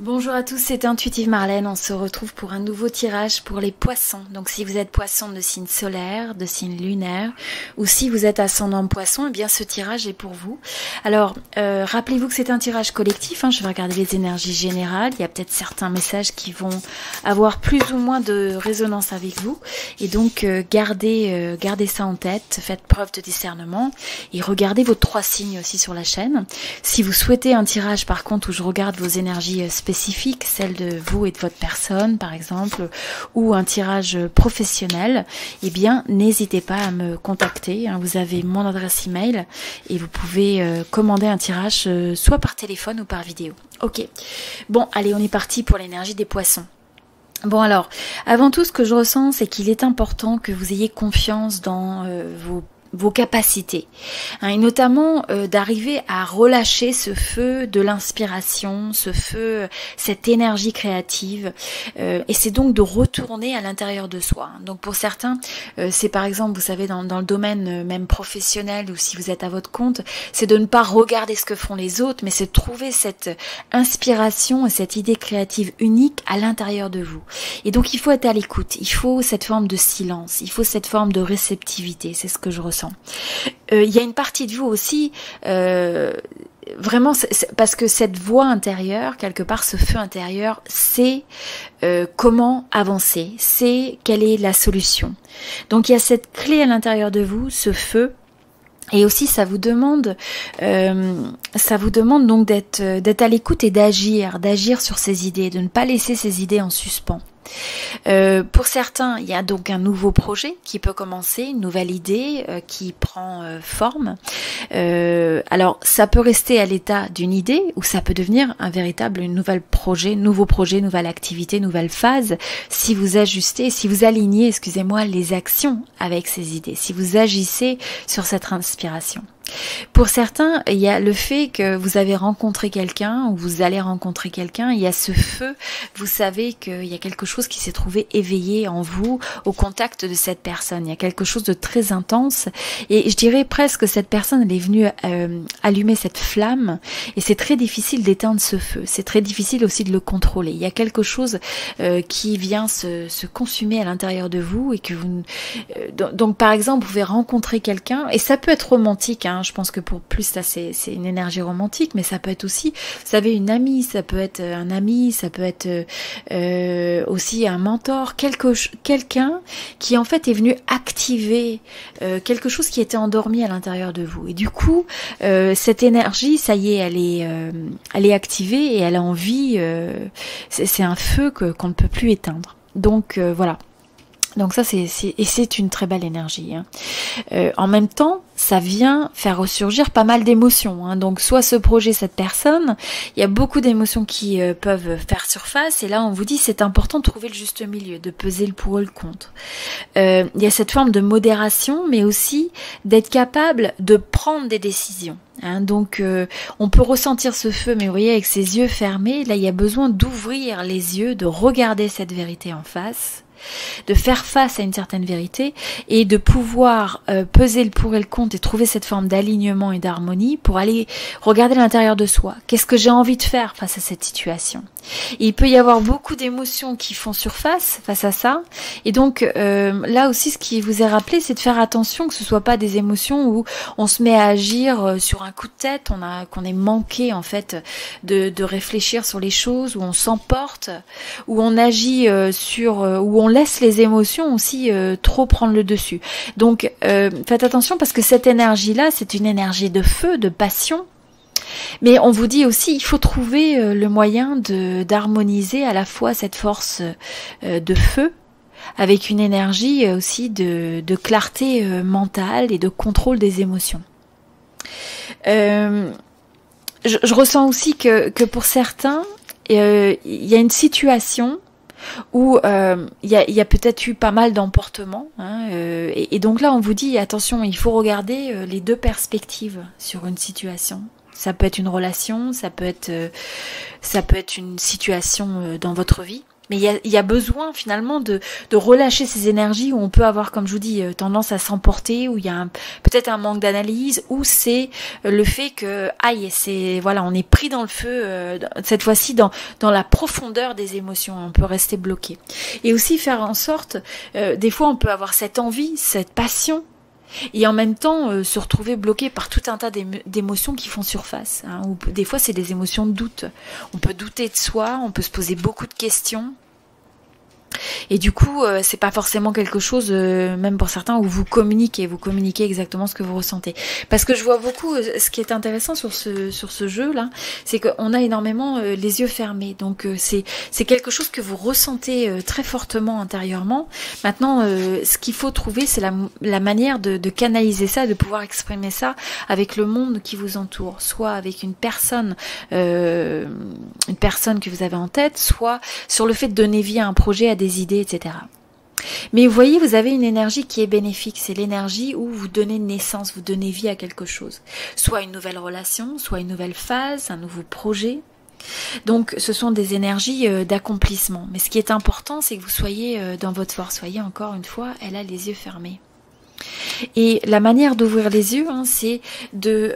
Bonjour à tous, c'est Intuitive Marlène. On se retrouve pour un nouveau tirage pour les poissons. Donc si vous êtes poisson de signe solaire, de signe lunaire, ou si vous êtes ascendant poisson, eh bien ce tirage est pour vous. Alors, rappelez-vous que c'est un tirage collectif. Je vais regarder les énergies générales. Il y a peut-être certains messages qui vont avoir plus ou moins de résonance avec vous. Et donc, gardez ça en tête. Faites preuve de discernement. Et regardez vos 3 signes aussi sur la chaîne. Si vous souhaitez un tirage, par contre, où je regarde vos énergies spécifiques, celle de vous et de votre personne par exemple, ou un tirage professionnel, eh bien n'hésitez pas à me contacter, vous avez mon adresse email et vous pouvez commander un tirage soit par téléphone ou par vidéo. Ok, bon allez, on est parti pour l'énergie des poissons. Bon alors, avant tout, ce que je ressens, c'est qu'il est important que vous ayez confiance dans vos capacités, et notamment d'arriver à relâcher ce feu de l'inspiration, ce feu, cette énergie créative, et c'est donc de retourner à l'intérieur de soi. Donc pour certains, c'est par exemple, vous savez, dans le domaine même professionnel, ou si vous êtes à votre compte, c'est de ne pas regarder ce que font les autres, mais c'est de trouver cette inspiration et cette idée créative unique à l'intérieur de vous. Et donc il faut être à l'écoute, il faut cette forme de silence, il faut cette forme de réceptivité, c'est ce que je ressens. Il y a une partie de vous aussi, vraiment, parce que cette voix intérieure, quelque part, ce feu intérieur, c'est comment avancer, c'est quelle est la solution. Donc il y a cette clé à l'intérieur de vous, ce feu. Et aussi, ça vous demande donc d'être à l'écoute et d'agir sur ces idées, de ne pas laisser ces idées en suspens. Pour certains, il y a donc un nouveau projet qui peut commencer, une nouvelle idée qui prend forme. Alors, ça peut rester à l'état d'une idée ou ça peut devenir nouveau projet, nouvelle activité, nouvelle phase, si vous ajustez, si vous alignez, excusez-moi, les actions avec ces idées, si vous agissez sur cette inspiration. Pour certains, il y a le fait que vous avez rencontré quelqu'un ou vous allez rencontrer quelqu'un, il y a ce feu, vous savez qu'il y a quelque chose qui s'est trouvé éveillé en vous au contact de cette personne, il y a quelque chose de très intense et je dirais presque que cette personne elle est venue allumer cette flamme et c'est très difficile d'éteindre ce feu, c'est très difficile aussi de le contrôler, il y a quelque chose qui vient se consumer à l'intérieur de vous et que vous... donc par exemple, vous pouvez rencontrer quelqu'un et ça peut être romantique, je pense que pour plus ça c'est une énergie romantique, mais ça peut être aussi, vous savez, une amie, ça peut être un ami, ça peut être aussi un mentor, quelqu'un qui en fait est venu activer quelque chose qui était endormi à l'intérieur de vous. Et du coup, cette énergie, ça y est, elle est activée et elle a envie. C'est un feu qu'on ne peut plus éteindre. Donc voilà. Donc ça c'est une très belle énergie. En même temps, ça vient faire ressurgir pas mal d'émotions. Donc soit ce projet, cette personne, il y a beaucoup d'émotions qui peuvent faire surface. Et là, on vous dit c'est important de trouver le juste milieu, de peser le pour et le contre. Il y a cette forme de modération, mais aussi d'être capable de prendre des décisions. Donc on peut ressentir ce feu, mais vous voyez, avec ses yeux fermés, là il y a besoin d'ouvrir les yeux, de regarder cette vérité en face, de faire face à une certaine vérité et de pouvoir peser le pour et le contre et trouver cette forme d'alignement et d'harmonie pour aller regarder l'intérieur de soi. Qu'est-ce que j'ai envie de faire face à cette situation? Et il peut y avoir beaucoup d'émotions qui font surface face à ça. Et donc là aussi, ce qui vous est rappelé, c'est de faire attention que ce soit pas des émotions où on se met à agir sur un coup de tête, qu'on ait manqué en fait de réfléchir sur les choses, où on s'emporte, où on agit où on laisse les émotions aussi trop prendre le dessus. Donc faites attention parce que cette énergie-là, c'est une énergie de feu, de passion. Mais on vous dit aussi, il faut trouver le moyen d'harmoniser à la fois cette force de feu avec une énergie aussi de clarté mentale et de contrôle des émotions. Je ressens aussi que pour certains, il y a une situation où il y a peut-être eu pas mal d'emportements, et donc là on vous dit attention, il faut regarder les deux perspectives sur une situation. Ça peut être une relation, ça peut être une situation dans votre vie. Mais il y a besoin finalement de relâcher ces énergies où on peut avoir, comme je vous dis, tendance à s'emporter, où il y a peut-être un manque d'analyse, ou c'est le fait que, voilà, on est pris dans le feu, cette fois-ci dans la profondeur des émotions, on peut rester bloqué. Et aussi faire en sorte, des fois on peut avoir cette envie, cette passion, et en même temps se retrouver bloqué par tout un tas d'émotions qui font surface, hein, ou des fois c'est des émotions de doute. On peut douter de soi, on peut se poser beaucoup de questions. Et du coup, c'est pas forcément quelque chose, même pour certains, où vous communiquez exactement ce que vous ressentez. Parce que je vois beaucoup, ce qui est intéressant sur ce jeu-là, c'est qu'on a énormément les yeux fermés. Donc c'est quelque chose que vous ressentez très fortement intérieurement. Maintenant, ce qu'il faut trouver, c'est la manière de canaliser ça, de pouvoir exprimer ça avec le monde qui vous entoure, soit avec une personne que vous avez en tête, soit sur le fait de donner vie à un projet, à des idées, etc. Mais vous voyez, vous avez une énergie qui est bénéfique, c'est l'énergie où vous donnez naissance, vous donnez vie à quelque chose. Soit une nouvelle relation, soit une nouvelle phase, un nouveau projet. Donc ce sont des énergies d'accomplissement. Mais ce qui est important, c'est que vous soyez dans votre force. Soyez encore une fois, elle a les yeux fermés. Et la manière d'ouvrir les yeux, hein, c'est de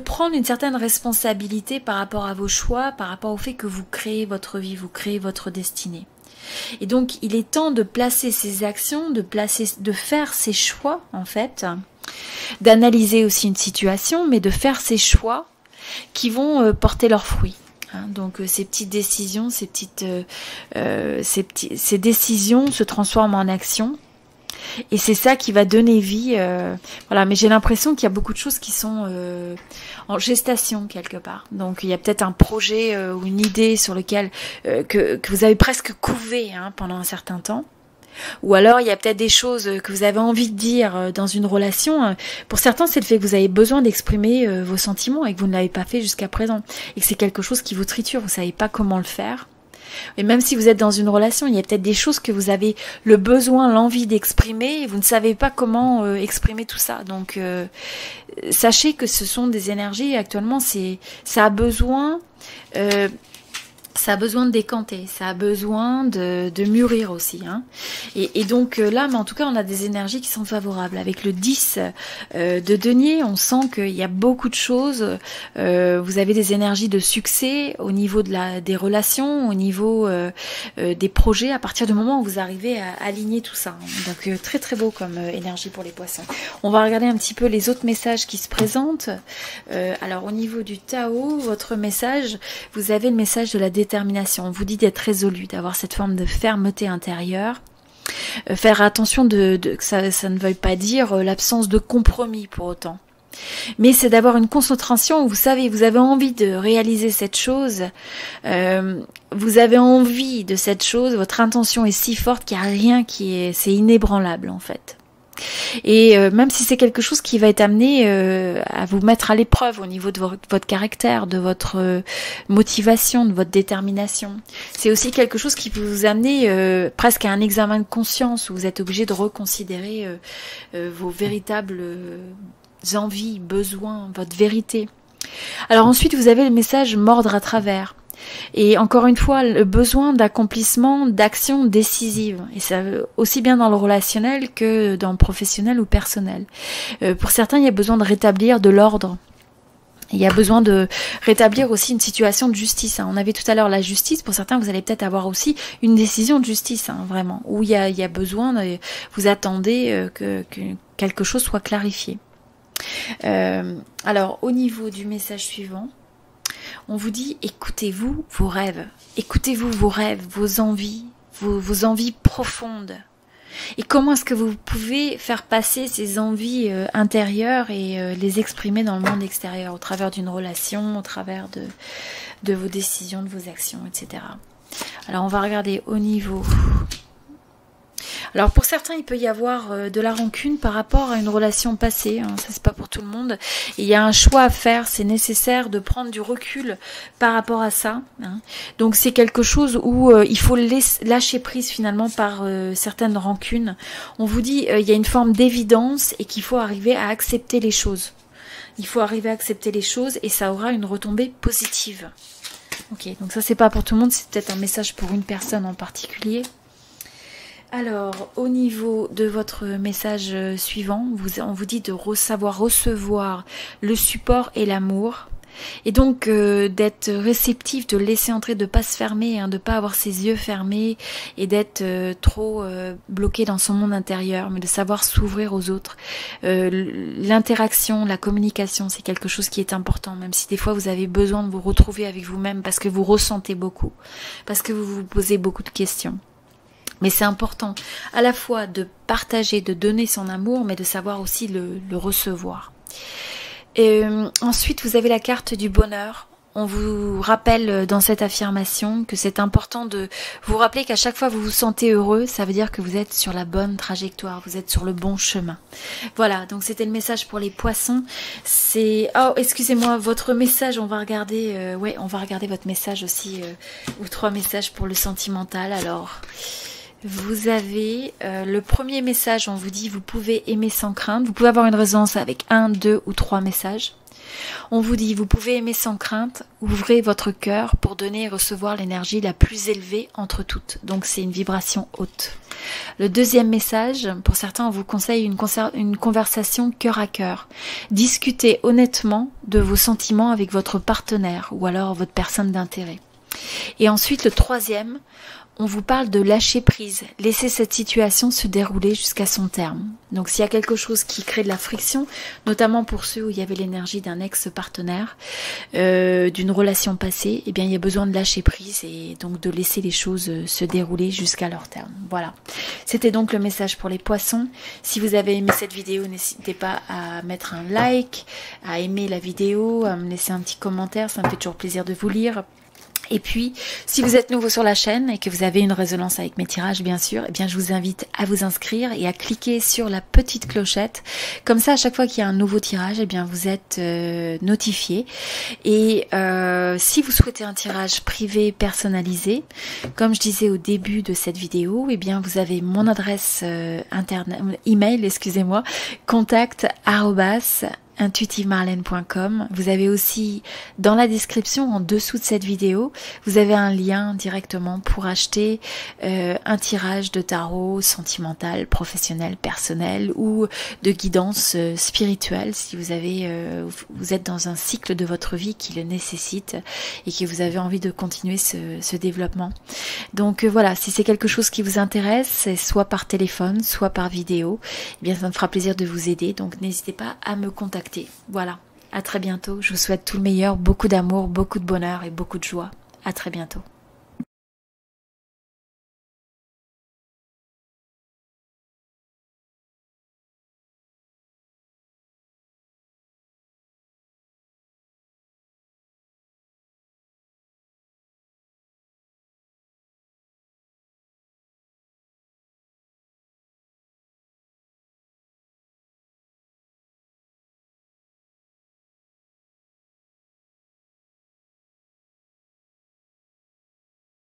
prendre une certaine responsabilité par rapport à vos choix, par rapport au fait que vous créez votre vie, vous créez votre destinée. Et donc, il est temps de placer ses actions, de faire ses choix, en fait, d'analyser aussi une situation, mais de faire ses choix qui vont porter leurs fruits. Hein, donc, ces petites décisions, ces décisions se transforment en actions. Et c'est ça qui va donner vie. Voilà, mais j'ai l'impression qu'il y a beaucoup de choses qui sont en gestation quelque part. Donc il y a peut-être un projet ou une idée sur lequel que vous avez presque couvé pendant un certain temps. Ou alors il y a peut-être des choses que vous avez envie de dire dans une relation. Pour certains, c'est le fait que vous avez besoin d'exprimer vos sentiments et que vous ne l'avez pas fait jusqu'à présent. Et que c'est quelque chose qui vous triture, vous ne savez pas comment le faire. Et même si vous êtes dans une relation, il y a peut-être des choses que vous avez le besoin, l'envie d'exprimer et vous ne savez pas comment exprimer tout ça. Donc sachez que ce sont des énergies, actuellement ça a besoin de décanter, ça a besoin de mûrir aussi. Hein. Et donc là, mais en tout cas, on a des énergies qui sont favorables. Avec le 10 de denier, on sent qu'il y a beaucoup de choses. Vous avez des énergies de succès au niveau des relations, au niveau des projets, à partir du moment où vous arrivez à aligner tout ça. Donc très très beau comme énergie pour les poissons. On va regarder un petit peu les autres messages qui se présentent. Alors au niveau du Tao, votre message, vous avez le message de la détermination. On vous dit d'être résolu, d'avoir cette forme de fermeté intérieure. Faire attention que ça ne veuille pas dire l'absence de compromis pour autant. Mais c'est d'avoir une concentration où vous savez, vous avez envie de réaliser cette chose, vous avez envie de cette chose, votre intention est si forte qu'il n'y a rien c'est inébranlable en fait. Et même si c'est quelque chose qui va être amené à vous mettre à l'épreuve au niveau de votre caractère, de votre motivation, de votre détermination, c'est aussi quelque chose qui peut vous amener presque à un examen de conscience où vous êtes obligé de reconsidérer vos véritables envies, besoins, votre vérité. Alors ensuite, vous avez le message mordre à travers. Et encore une fois, le besoin d'accomplissement, d'action décisive. Et ça, aussi bien dans le relationnel que dans le professionnel ou personnel. Pour certains, il y a besoin de rétablir de l'ordre. Il y a besoin de rétablir aussi une situation de justice. On avait tout à l'heure la justice. Pour certains, vous allez peut-être avoir aussi une décision de justice, vraiment. Où il y a besoin, vous attendez que quelque chose soit clarifié. Alors, au niveau du message suivant, on vous dit, écoutez-vous vos rêves, vos envies, vos envies profondes. Et comment est-ce que vous pouvez faire passer ces envies intérieures et les exprimer dans le monde extérieur, au travers d'une relation, au travers de vos décisions, de vos actions, etc. Alors on va regarder au niveau... Alors pour certains, il peut y avoir de la rancune par rapport à une relation passée, ça c'est pas pour tout le monde. Et il y a un choix à faire, c'est nécessaire de prendre du recul par rapport à ça. Donc c'est quelque chose où il faut lâcher prise finalement par certaines rancunes. On vous dit il y a une forme d'évidence et qu'il faut arriver à accepter les choses. Il faut arriver à accepter les choses et ça aura une retombée positive. Ok, donc ça c'est pas pour tout le monde, c'est peut-être un message pour une personne en particulier. Alors, au niveau de votre message suivant, on vous dit de savoir recevoir le support et l'amour. Et donc d'être réceptif, de laisser entrer, de ne pas se fermer, hein, de ne pas avoir ses yeux fermés et d'être trop bloqué dans son monde intérieur, mais de savoir s'ouvrir aux autres. L'interaction, la communication, c'est quelque chose qui est important, même si des fois vous avez besoin de vous retrouver avec vous-même parce que vous ressentez beaucoup, parce que vous vous posez beaucoup de questions. Mais c'est important à la fois de partager, de donner son amour, mais de savoir aussi le recevoir. Et ensuite, vous avez la carte du bonheur. On vous rappelle dans cette affirmation que c'est important de vous rappeler qu'à chaque fois que vous vous sentez heureux, ça veut dire que vous êtes sur la bonne trajectoire, vous êtes sur le bon chemin. Voilà, donc c'était le message pour les poissons. C'est... Oh, excusez-moi, votre message, on va regarder... ouais, on va regarder votre message aussi, ou 3 messages pour le sentimental. Alors... Vous avez le premier message, on vous dit vous pouvez aimer sans crainte. Vous pouvez avoir une résonance avec 1, 2 ou 3 messages. On vous dit vous pouvez aimer sans crainte, ouvrez votre cœur pour donner et recevoir l'énergie la plus élevée entre toutes. Donc c'est une vibration haute. Le deuxième message, pour certains on vous conseille une conversation cœur à cœur. Discutez honnêtement de vos sentiments avec votre partenaire ou alors votre personne d'intérêt. Et ensuite le troisième, on vous parle de lâcher prise, laisser cette situation se dérouler jusqu'à son terme. Donc s'il y a quelque chose qui crée de la friction, notamment pour ceux où il y avait l'énergie d'un ex-partenaire, d'une relation passée, eh bien il y a besoin de lâcher prise et donc de laisser les choses se dérouler jusqu'à leur terme. Voilà. C'était donc le message pour les poissons. Si vous avez aimé cette vidéo, n'hésitez pas à mettre un like, à aimer la vidéo, à me laisser un petit commentaire, ça me fait toujours plaisir de vous lire. Et puis, si vous êtes nouveau sur la chaîne et que vous avez une résonance avec mes tirages, bien sûr, eh bien, je vous invite à vous inscrire et à cliquer sur la petite clochette. Comme ça, à chaque fois qu'il y a un nouveau tirage, eh bien, vous êtes notifié. Et si vous souhaitez un tirage privé personnalisé, comme je disais au début de cette vidéo, eh bien, vous avez mon adresse email, excusez-moi, contact@intuitivemarlène.com. Vous avez aussi dans la description en dessous de cette vidéo, vous avez un lien directement pour acheter un tirage de tarot sentimental, professionnel, personnel ou de guidance spirituelle si vous avez vous êtes dans un cycle de votre vie qui le nécessite et que vous avez envie de continuer ce développement. Donc voilà, si c'est quelque chose qui vous intéresse, soit par téléphone, soit par vidéo, eh bien ça me fera plaisir de vous aider. Donc n'hésitez pas à me contacter. Voilà, à très bientôt. Je vous souhaite tout le meilleur, beaucoup d'amour, beaucoup de bonheur et beaucoup de joie. À très bientôt.